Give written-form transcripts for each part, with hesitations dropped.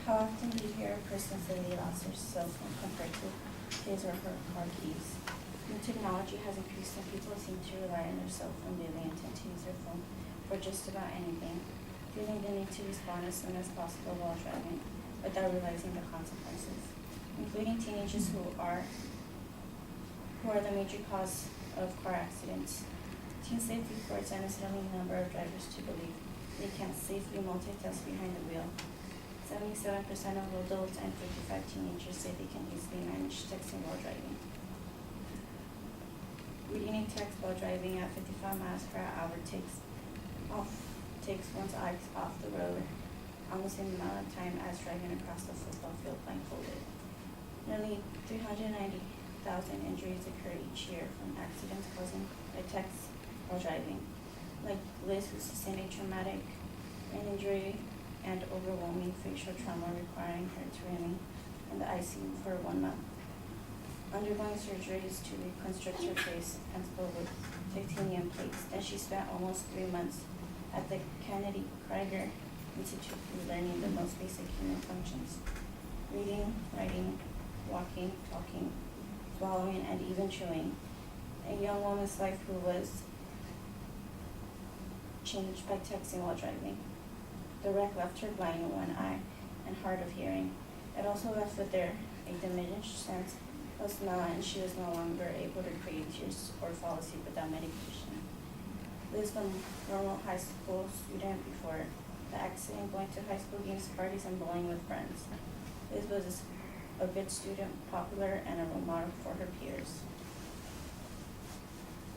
How often do you hear a person say they lost their cell phone compared to his or her car keys? New technology has increased and people seem to rely on their cell phone daily and tend to use their phone for just about anything, feeling the need to respond as soon as possible while driving without realizing the consequences, including teenagers who are the major cause of car accidents. Teen safety reports an astounding number of drivers to believe they can't safely multitask behind the wheel. 77% of adults and 55 teenagers say they can easily manage texting while driving. Reading a text while driving at 55 miles per hour takes one's eyes off the road almost the same amount of time as driving across the football field blindfolded. Nearly 390,000 injuries occur each year from accidents causing by text while driving. Like Liz, who sustained a traumatic brain injury and overwhelming facial trauma requiring her to remain in the ICU for 1 month, undergoing surgeries to reconstruct her face and skull with titanium plates. Then she spent almost 3 months at the Kennedy Krieger Institute learning the most basic human functions: reading, writing, walking, talking, swallowing, and even chewing. A young woman's life who was changed by texting while driving. The wreck left her blind in one eye and hard of hearing. It also left with her a diminished sense of smell, and she was no longer able to create tears or fall asleep without medication. Liz was a normal high school student before the accident, going to high school games, parties, and bowling with friends. Liz was a good student, popular, and a role model for her peers.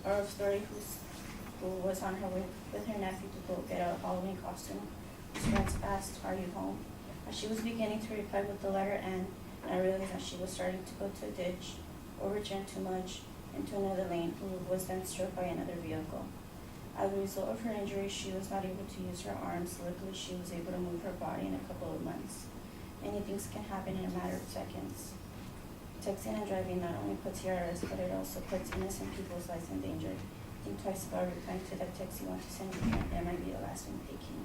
Our story, who was on her way with her nephew to go get a Halloween costume. His friends asked, "Are you home?" As she was beginning to reply with the letter N, I realized that she was starting to go to a ditch or return too much into another lane, who was then struck by another vehicle. As a result of her injury, she was not able to use her arms. Luckily, she was able to move her body in a couple of months. Many things can happen in a matter of seconds. Texting and driving not only puts you at risk, but it also puts innocent people's lives in danger. Think twice about replying to that text you want to send your friend. That might be the last one taking.